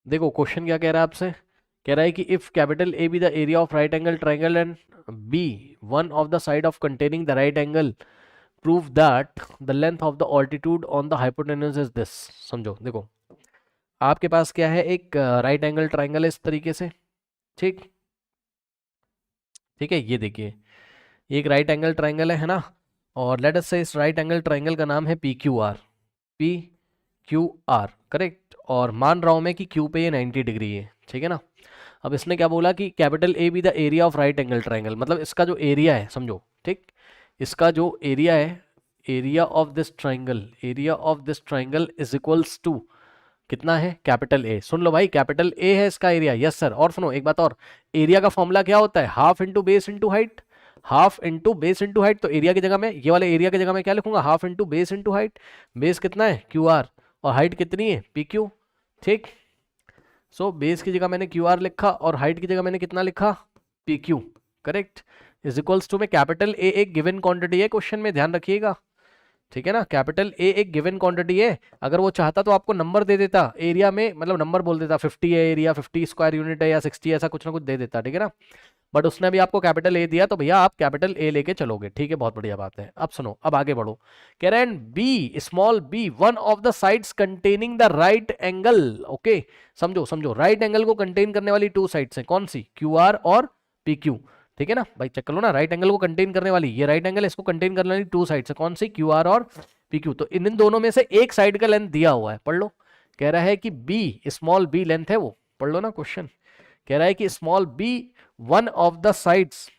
देखो क्वेश्चन क्या कह रहा है आपसे, कह रहा है कि if capital A be the area of right angle triangle and b one of the side of containing the right angle, prove that the length of the altitude on the hypotenuse is this. समझो, देखो आपके पास क्या है, एक right angle triangle है इस तरीके से, ठीक, ठीक है, ये देखिए ये एक राइट एंगल ट्राइंगल है ना, और लेट अस से इस राइट एंगल ट्राइंगल का नाम है P Q R, P Q R correct, और मान रहा हूं मैं कि क्यू पे ये 90 डिग्री है, ठीक है ना। अब इसने क्या बोला कि capital A be the area of right angle triangle, मतलब इसका जो एरिया है समझो, ठीक, इसका जो एरिया है, area of this triangle, area of this triangle is equals to कितना है, कैपिटल ए। सुन लो भाई, कैपिटल ए है इसका एरिया, यस सर। और सुनो एक बात और, एरिया का फॉर्मूला क्या होता है, half into base into height, half into base into height. तो एरिया की जगह में, ये वाले एरिया की जगह में क्या लिखूंगा, half into base into height. Base कितना है, क्यू आर, और हाइट कितनी है, पी क्यू, ठीक। सो बेस की जगह मैंने क्यू आर लिखा और हाइट की जगह मैंने कितना लिखा, P Q, correct, is equals to में कैपिटल ए एक गिवन क्वांटिटी है क्वेश्चन में, ध्यान रखिएगा, ठीक है ना। कैपिटल ए एक गिवन क्वांटिटी है, अगर वो चाहता तो आपको नंबर दे देता एरिया में, मतलब नंबर बोल देता 50 है एरिया, 50 स्क्वायर यूनिट है या 60, ऐसा कुछ ना कुछ दे देता, ठीक है ना। बट उसने भी आपको कैपिटल ए दिया, तो भैया आप कैपिटल ए लेके चलोगे, ठीक है, बहुत बढ़िया बात है। अब सुनो, अब आगे बढ़ो, कह रहे हैं b small b one of the sides containing the right angle, okay. समझो समझो, राइट एंगल को कंटेन करने वाली टू साइड्स हैं, कौन सी, क्यू आर और पी क्यू, ठीक है ना भाई, चेक कर लो ना, राइट एंगल को कंटेन करने वाली, ये राइट एंगल है, इसको कंटेन करने वाली टू साइड्स है, कौन सी, क्यू आर और पी क्यू। तो इन दोनों में से एक साइड का लेंथ दिया हुआ है, पढ़ लो। कह रहा है कि बी स्मॉल बी लेंथ है वो, पढ़ लो ना क्वेश्चन, कह रहा है कि small b one of the sides,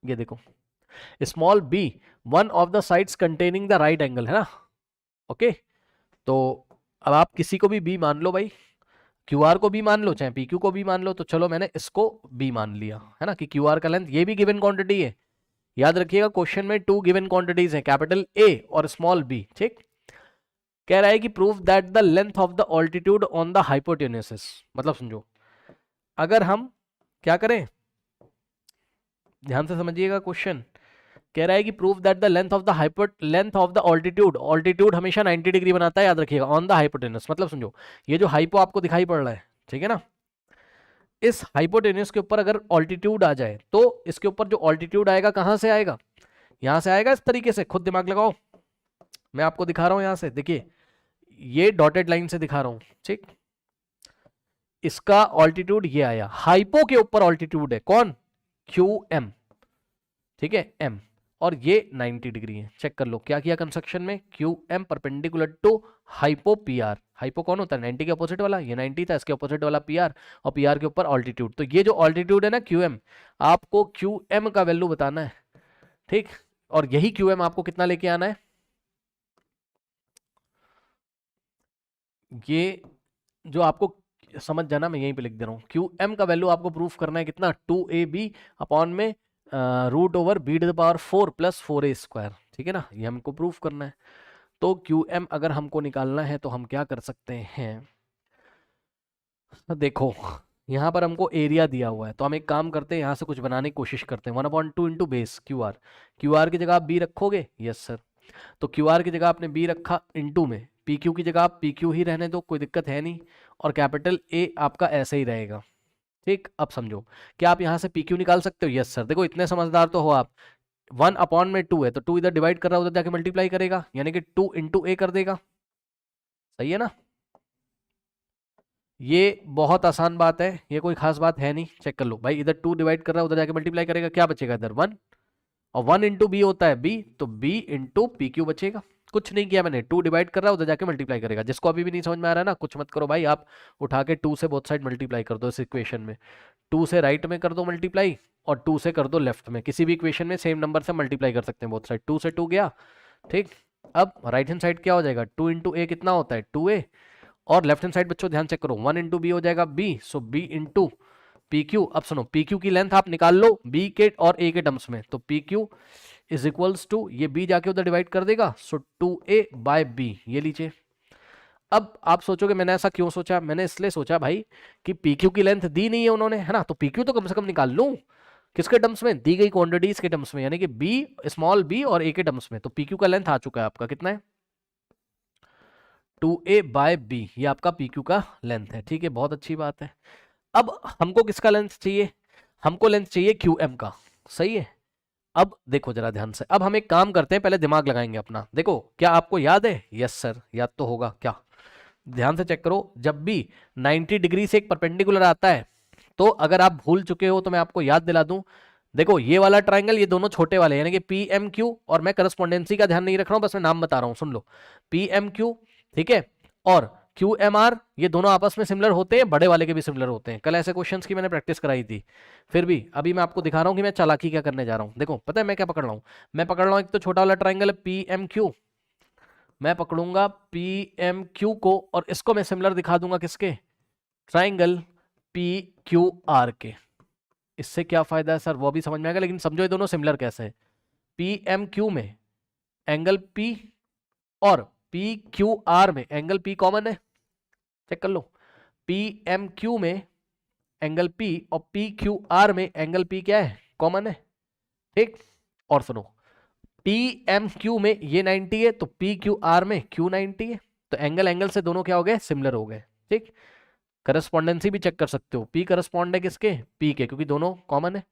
ये देखो, small b one of the sides containing the right angle, है ना, ओके। तो अब आप किसी को भी बी मान लो भाई, क्यू आर को भी मान लो चाहे पी क्यू को भी मान लो, तो चलो मैंने इसको बी मान लिया, है ना, कि क्यू आर का लेंथ, ये भी गिवन क्वांटिटी है, याद रखिएगा क्वेश्चन में टू गिवन क्वांटिटीज हैं, कैपिटल ए और स्मॉल बी, ठीक। कह रहा है कि prove that the length of the altitude on the hypotenuse, मतलब समझो, अगर हम क्या करें, ध्यान से समझिएगा क्वेश्चन, कह रहा है कि prove that the length of the हाइपोट length of the altitude, altitude हमेशा 90 डिग्री बनाता है, याद रखिएगा, ऑन द हाइपोटेन्यूस, मतलब समझो ये जो हाइपो आपको दिखाई पड़ रहा है, ठीक है ना, इस हाइपोटेन्यूस के ऊपर अगर ऑल्टीट्यूड आ जाए, तो इसके ऊपर जो ऑल्टीट्यूड आएगा कहां से आएगा, यहां से आएगा, इस तरीके से, खुद दिमाग लगाओ, मैं आपको दिखा रहा हूं यहां से, देखिए ये डॉटेड लाइन से दिखा रहा हूं, ठीक, इसका ऑल्टीट्यूड ये आया, हाइपो के ऊपर ऑल्टीट्यूड है कौन, क्यू एम, ठीक है, एम, और ये 90 डिग्री है, चेक कर लो क्या किया कंस्ट्रक्शन में, Q M perpendicular to hypo P R, hypo कौन होता है, 90 के अपोजिट वाला, ये 90 था, इसके अपोजिट वाला पी आर, और पी आर के ऊपर ऑल्टीट्यूड, तो ये जो ऑल्टीट्यूड है ना क्यू एम, आपको क्यू एम का वैल्यू बताना है, ठीक, और यही क्यू एम आपको कितना लेके आना है, ये जो आपको समझ जाना, मैं यहीं पे लिख दे रहा हूँ, क्यू एम का वैल्यू आपको प्रूफ करना है कितना, 2ab अपॉन में root over B to the power 4 plus 4a square, ठीक है ना, ये हमको प्रूफ करना है। तो क्यू एम अगर हमको निकालना है तो हम क्या कर सकते हैं, देखो यहाँ पर हमको एरिया दिया हुआ है, तो हम एक काम करते हैं, यहाँ से कुछ बनाने की कोशिश करते हैं, 1/2 into base Q R, Q R की जगह आप बी रखोगे, यस सर, तो क्यू आर की जगह आपने बी रखा, इंटू में पी क्यू की जगह आप पी क्यू ही रहने दो, कोई दिक्कत है नहीं, और कैपिटल ए आपका ऐसे ही रहेगा, ठीक। अब समझो, क्या आप यहाँ से पी क्यू निकाल सकते हो, यस सर, देखो इतने समझदार तो हो आप, 1/2 है, तो 2 इधर डिवाइड कर रहा है, उधर जाके मल्टीप्लाई करेगा, यानी कि 2 इंटू ए कर देगा, सही है ना, ये बहुत आसान बात है, ये कोई खास बात है नहीं, चेक कर लो भाई, इधर 2 डिवाइड कर रहा है, उधर जाके मल्टीप्लाई करेगा, क्या बचेगा इधर 1, और 1 इंटू बी होता है बी, तो बी इंटू पी क्यू बचेगा, कुछ नहीं किया मैंने, 2 डिवाइड कर रहा है, उधर जाके मल्टीप्लाई करेगा, जिसको अभी भी नहीं समझ में आ रहा है ना, कुछ मत करो भाई, आप उठा के 2 से बोथ साइड मल्टीप्लाई कर दो इस इक्वेशन में, 2 से राइट में कर दो मल्टीप्लाई, और 2 से कर दो लेफ्ट में, किसी भी इक्वेशन में सेम नंबर से मल्टीप्लाई कर सकते हैं बोथ साइड, 2 से 2 गया, ठीक। अब राइट हैंड साइड क्या हो जाएगा, 2 इंटू ए कितना होता है 2a, और लेफ्ट हैंड साइड बच्चों ध्यान चेक करो, 1 इंटू बी हो जाएगा बी, सो बी इंटू पी क्यू। अब सुनो, पी क्यू की लेंथ आप निकाल लो बी के और ए के टर्म्स में, तो P Q is equals to, ये बी जाके उधर डिवाइड कर देगा, सो 2a बाय बी, ये लीजिए। अब आप सोचोगे मैंने ऐसा क्यों सोचा, मैंने इसलिए सोचा भाई कि पी क्यू की लेंथ दी नहीं है उन्होंने, है ना, तो पी क्यू तो कम से कम निकाल लूं, किसके टर्म्स में, दी गई क्वांटिटीज के टर्म्स में, यानी कि बी स्मॉल बी और ए के टर्म्स में, तो पी क्यू का लेंथ आ चुका है आपका कितना है, 2a बाय b, ये आपका PQ का लेंथ है, ठीक है, बहुत अच्छी बात है। अब हमको किसका लेंथ चाहिए, हमको लेंथ चाहिए QM का, सही है। अब देखो जरा ध्यान से, अब हम एक काम करते हैं, पहले दिमाग लगाएंगे अपना। देखो क्या आपको याद है, यस सर याद तो होगा, क्या, ध्यान से चेक करो, जब भी 90 डिग्री से एक परपेंडिकुलर आता है, तो अगर आप भूल चुके हो तो मैं आपको याद दिला दूं। देखो ये वाला ट्राइंगल, ये दोनों छोटे वाले यानी कि PMQ, और मैं करस्पॉन्डेंसी का ध्यान नहीं रख रहा हूं, बस मैं नाम बता रहा हूं, सुन लो, PMQ, ठीक है, और QMR, ये दोनों आपस में सिमिलर होते हैं, बड़े वाले के भी सिमिलर होते हैं। कल ऐसे क्वेश्चंस की मैंने प्रैक्टिस कराई थी। फिर भी अभी मैं आपको दिखा रहा हूं कि मैं चालाकी क्या करने जा रहा हूं। देखो पता है मैं क्या पकड़ रहा हूं, मैं पकड़ रहा हूं एक तो छोटा वाला ट्राइंगल PMQ, मैं पकड़ूंगा PMQ को, और इसको मैं सिमिलर दिखा दूंगा किसके, ट्राइंगल PQR के। इससे क्या फायदा है सर, वो भी समझ में आएगा, लेकिन समझो ये दोनों सिमिलर कैसे है। PMQ में एंगल P और PQR में एंगल P कॉमन है, चेक कर लो। PMQ में एंगल P और PQR में एंगल P क्या है, कॉमन है, ठीक। और सुनो, PMQ में ये 90 है, तो PQR में Q 90 है, तो एंगल एंगल से दोनों क्या हो गए, सिमिलर हो गए, ठीक। करस्पॉन्डेंसी भी चेक कर सकते हो, P करस्पॉन्ड है किसके, P के, क्योंकि दोनों कॉमन है,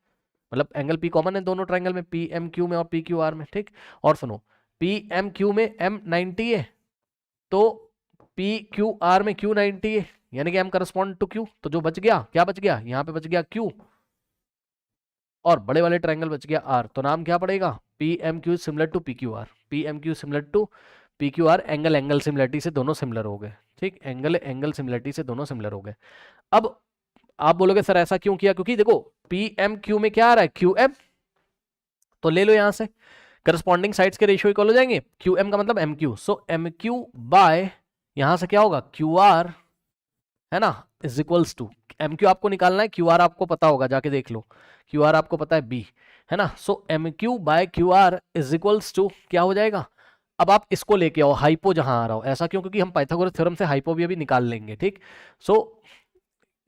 मतलब एंगल P कॉमन है दोनों ट्राइंगल में, PMQ में और PQR में, ठीक। और सुनो, PMQ में M 90 है, तो PQR में Q 90 है, यानी कि M करस्पॉन्ड टू Q, तो जो बच गया, क्या बच गया, यहाँ पे बच गया Q, और बड़े वाले ट्राइंगल बच गया R, तो नाम क्या पड़ेगा, PMQ similar to PQR, PMQ similar to PQR, angle angle similarity से दोनों सिमिलर हो गए, ठीक, एंगल एंगल सिमिलरिटी से दोनों सिमिलर हो गए। अब आप बोलोगे सर ऐसा क्यों किया, क्योंकि देखो PMQ में क्या आ रहा है, QM, तो ले लो यहां से, करस्पॉन्डिंग साइड्स के रेशियो इक्वल हो जाएंगे, QM का मतलब MQ, सो MQ बाय यहां से क्या होगा, QR, है ना, इज इक्वल्स टू, MQ आपको निकालना है, QR आपको पता होगा, जाके देख लो, QR आपको पता है B, है ना, so MQ by QR is equals to क्या हो जाएगा। अब आप इसको लेके आओ, हाइपो जहां आ रहा हो, ऐसा क्यों, क्योंकि हम पाइथागोरस थ्योरम से हाइपो भी अभी निकाल लेंगे, ठीक। सो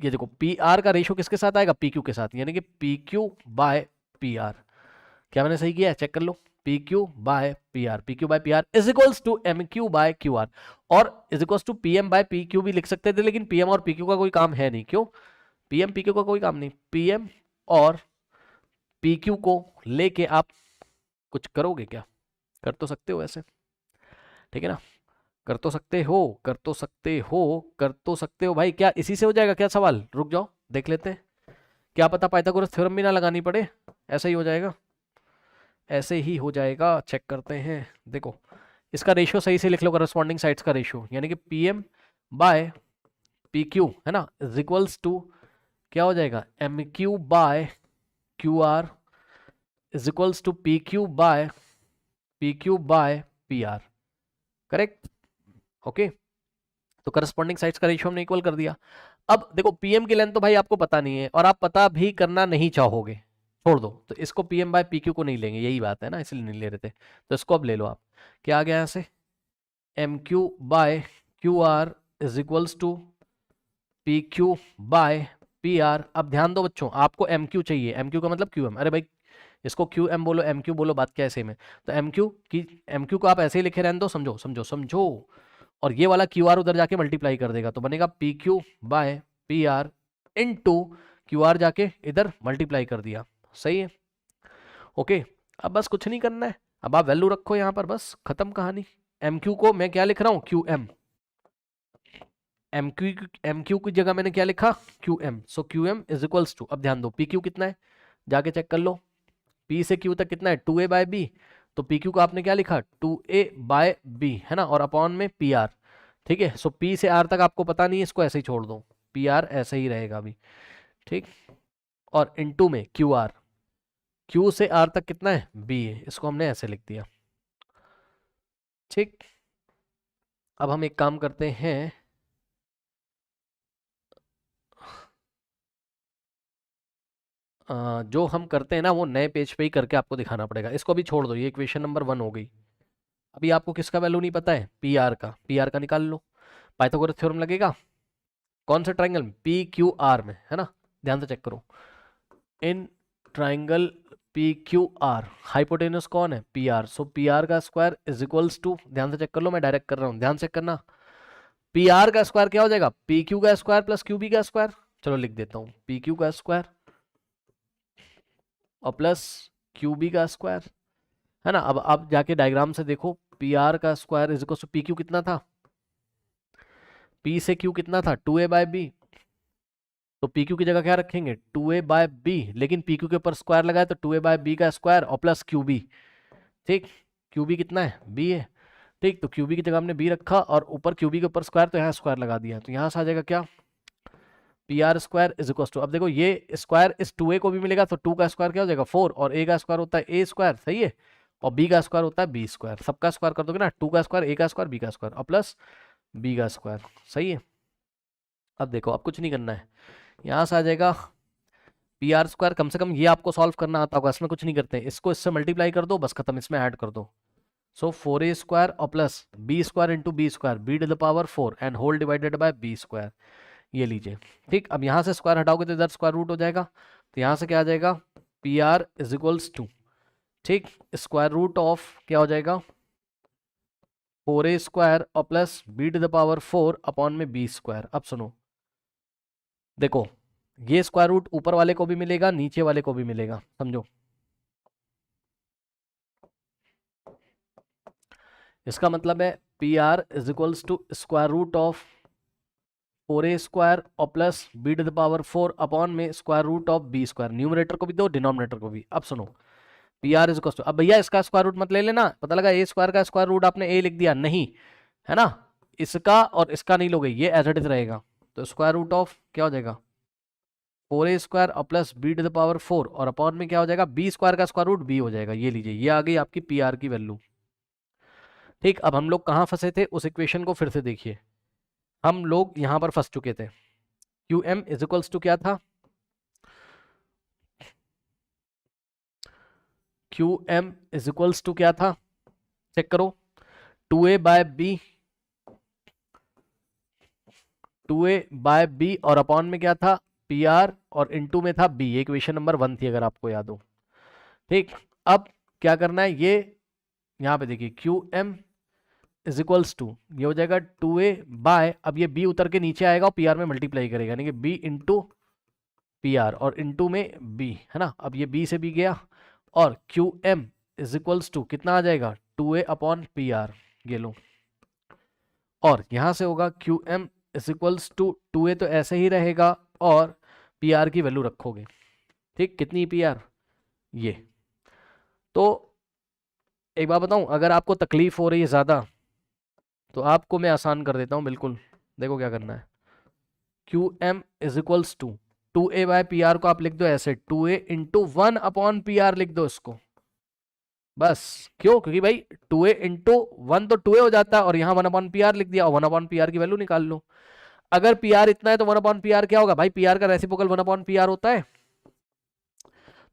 ये देखो PR का रेशियो किसके साथ आएगा, PQ के साथ, यानी कि PQ बाय PR, क्या मैंने सही किया है, चेक कर लो, PQ by PR is equals to MQ by QR, और is equals to PM by PQ भी लिख सकते थे, लेकिन PM और PQ का कोई काम है नहीं, क्यों, PM PQ का कोई काम नहीं, PM और PQ को लेके आप कुछ करोगे क्या, कर तो सकते हो ऐसे, ठीक है ना, कर तो सकते हो, कर तो सकते हो, कर तो सकते हो भाई, क्या इसी से हो जाएगा क्या सवाल, रुक जाओ देख लेते हैं, क्या पता पाइथागोरस थ्योरम भी ना लगानी पड़े, ऐसा ही हो जाएगा, ऐसे ही हो जाएगा, चेक करते हैं। देखो इसका रेशियो सही से लिख लो, करस्पॉन्डिंग साइड्स का रेशियो, यानी कि PM बाय PQ, है ना, इज इक्वल्स टू क्या हो जाएगा, MQ by QR is equals to PQ by PR, correct, okay. तो करस्पॉन्डिंग साइड्स का रेशियो हमने इक्वल कर दिया। अब देखो PM की लेंथ तो भाई आपको पता नहीं है, और आप पता भी करना नहीं चाहोगे, छोड़ दो, तो इसको PM बाय PQ को नहीं लेंगे, यही बात है ना, इसलिए नहीं ले रहे थे, तो इसको अब ले लो आप, क्या आ गया यहाँ से, MQ by QR is equals to PQ by PR। अब ध्यान दो बच्चों, आपको MQ चाहिए, MQ का मतलब QM, अरे भाई इसको QM बोलो MQ बोलो, बात क्या है सेम है, तो MQ को आप ऐसे ही लिखे रहने दो, समझो समझो समझो, और ये वाला QR उधर जाके मल्टीप्लाई कर देगा, तो बनेगा PQ by PR into QR जाके इधर मल्टीप्लाई कर दिया, सही है, ओके। अब बस कुछ नहीं करना है, अब आप वैल्यू रखो यहाँ पर, बस खत्म कहानी। MQ को मैं क्या लिख रहा हूँ, QM, MQ की जगह मैंने क्या लिखा, QM, so QM is equals to, अब ध्यान दो PQ कितना है, जाके चेक कर लो, P से Q तक कितना है, 2A बाय B, तो PQ को आपने क्या लिखा, 2A बाय B, है ना, और अपॉन में PR, ठीक है। सो P से R तक आपको पता नहीं है, इसको ऐसे ही छोड़ दो, PR ऐसे ही रहेगा अभी, ठीक, और इनटू में Q से R तक कितना है, B है, इसको हमने ऐसे लिख दिया, ठीक। अब हम एक काम करते हैं, जो हम करते हैं ना वो नए पेज पे ही करके आपको दिखाना पड़ेगा, इसको भी छोड़ दो, ये इक्वेशन नंबर 1 हो गई। अभी आपको किसका वैल्यू नहीं पता है, PR का निकाल लो, पाइथागोरस थ्योरम लगेगा, कौन सा ट्राइंगल में, PQR में, है ना, ध्यान से चेक करो, इन ट्राइंगल PQR हाइपोटेनस कौन है, PR, सो PR का स्क्वायर इज इक्वल्स टू, ध्यान से चेक कर लो, मैं डायरेक्ट कर रहा हूँ, ध्यान से करना, पी आर का स्क्वायर क्या हो जाएगा, पी क्यू का स्क्वायर प्लस क्यू बी का स्क्वायर। चलो लिख देता हूं, पी क्यू का स्क्वायर और प्लस क्यू बी का स्क्वायर, है ना। अब आप जाके डायग्राम से देखो, पी आर का square is equal to P Q कितना था, पी से क्यू कितना था 2a/b, तो पी क्यू की जगह क्या रखेंगे 2a/b, लेकिन पी क्यू के ऊपर स्क्वायर लगाए तो 2a/b का स्क्वायर और प्लस क्यू बी। ठीक, क्यू बी कितना है, b है। ठीक, तो क्यू बी की जगह हमने b रखा और ऊपर क्यू बी के ऊपर स्क्वायर, तो यहाँ स्क्वायर लगा दिया, तो यहाँ से आ जाएगा क्या, P R square is equal to, अब देखो ये स्क्वायर इस 2a को भी मिलेगा, तो 2 का स्क्वायर क्या हो जाएगा 4, और a का स्क्वायर होता है a स्क्वायर, सही है, और b का स्क्वायर होता है b स्क्वायर, सबका स्क्वायर कर दोगे ना, 2 का स्क्वायर, a का स्क्वायर, b का स्क्वायर और प्लस b का स्क्वायर, सही है। अब देखो, अब कुछ नहीं करना है, यहाँ से आ जाएगा पी आर स्क्वायर, कम से कम ये आपको सॉल्व करना आता होगा, इसमें कुछ नहीं करते, इसको इससे मल्टीप्लाई कर दो, बस खत्म, इसमें ऐड कर दो। सो 4a स्क्वायर और plus b square into b square, b to the power 4 and whole divided by b square, ये लीजिए। ठीक, अब यहाँ से स्क्वायर हटाओगे तो इधर स्क्वायर रूट हो जाएगा, तो यहाँ से क्या आ जाएगा, P R is equals to, ठीक, स्क्वायर रूट ऑफ क्या हो जाएगा 4a स्क्वायर और plus B to the power 4 upon में बी स्क्वायर। अब सुनो, देखो ये स्क्वायर रूट ऊपर वाले को भी मिलेगा, नीचे वाले को भी मिलेगा, समझो। इसका मतलब है P R is equals to square root of 4a square और plus B to the power 4 upon में square root of b square, numerator को भी दो डिनोमिनेटर को भी। अब सुनो, P R is equals to, अब भैया इसका स्क्वायर रूट मत ले लेना, पता लगा ए स्क्वायर का स्क्वायर रूट आपने ए लिख दिया, नहीं है ना, इसका और इसका नहीं लोगे, ये एज इट इज रहेगा, तो स्क्वायर रूट ऑफ क्या हो जाएगा 4a स्क्वायर और plus B to the power 4 और अपॉन में क्या हो जाएगा बी स्क्वायर का स्क्वायर रूट बी हो जाएगा, ये लीजिए, ये आ गई आपकी पी आर की वैल्यू। ठीक, अब हम लोग कहाँ फंसे थे, उस इक्वेशन को फिर से देखिए, हम लोग यहाँ पर फंस चुके थे, Q M is equals to क्या था, Q M is equals to क्या था, चेक करो, 2a/b, 2a/b और अपॉन में क्या था पी आर और इनटू में था b, ये इक्वेशन नंबर 1 थी अगर आपको याद हो। ठीक, अब क्या करना है, ये यहाँ पे देखिए Q M is equals to, ये हो जाएगा 2a/, अब ये b उतर के नीचे आएगा और पी आर में मल्टीप्लाई करेगा, यानी कि b इंटू पी आर और इनटू में b, है ना। अब ये b से b गया और Q M is equals to कितना आ जाएगा 2a अपॉन पी आर, ये लो, और यहां से होगा Q M is equals to 2a, तो ऐसे ही रहेगा और पी आर की वैल्यू रखोगे। ठीक, कितनी पी आर, ये। तो एक बात बताऊं, अगर आपको तकलीफ हो रही है ज़्यादा तो आपको मैं आसान कर देता हूं बिल्कुल, देखो क्या करना है, Q M is equals to 2a/pr को आप लिख दो ऐसे, 2a into 1 upon P are लिख दो इसको, बस। क्यों, क्योंकि भाई 2a इंटू 1 तो 2a हो जाता है, और यहाँ 1 अपॉन पी आर लिख दिया, और 1 अपॉन पी आर की वैल्यू निकाल लो। अगर पी आर इतना है तो 1 अपॉन पी आर क्या होगा, भाई पी आर का रेसिप्रोकल 1 अपॉन पी आर होता है,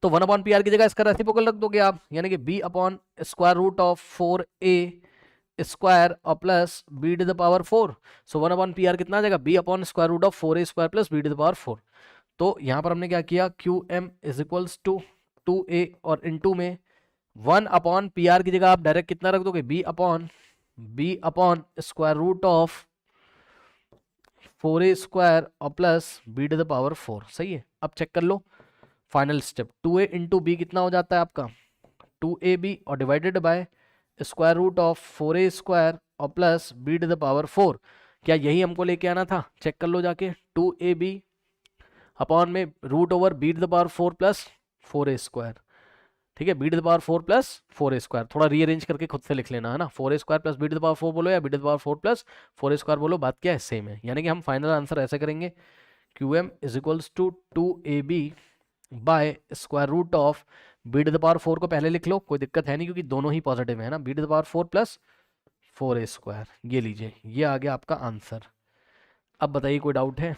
तो 1 अपॉन पी आर की जगह इसका रेसिप्रोकल रख दोगे आप, यानी कि b upon square root of 4a square और plus B to the power 4, so 1 upon P R कितना आ जाएगा b upon square root of 4a square plus B to the power 4। तो यहाँ पर हमने क्या किया, Q M is equals to 2a और इनटू में 1 अपॉन पी आर की जगह आप डायरेक्ट कितना रख दोगे, b upon square root of 4a square और plus B to the power 4, सही है। अब चेक कर लो final step, 2a into B कितना हो जाता है आपका 2ab और divided by square root of 4a square और plus B to the power 4, क्या यही हमको लेके आना था, चेक कर लो जाके, 2ab अपॉन में root over B to the power 4 plus 4a square, ठीक है, B to the power 4 plus 4a square, थोड़ा रीअरेंज करके खुद से लिख लेना, है ना, 4a square plus B to the power 4 बोलो या B to the power 4 plus 4a square बोलो, बात क्या है, सेम है। यानी कि हम फाइनल आंसर ऐसे करेंगे, Q M is equals to 2ab by square root of B to the power 4 को पहले लिख लो, कोई दिक्कत है नहीं क्योंकि दोनों ही पॉजिटिव है ना, B to the power 4 plus 4a square, ये लीजिए, ये आ गया आपका आंसर। अब बताइए कोई डाउट है।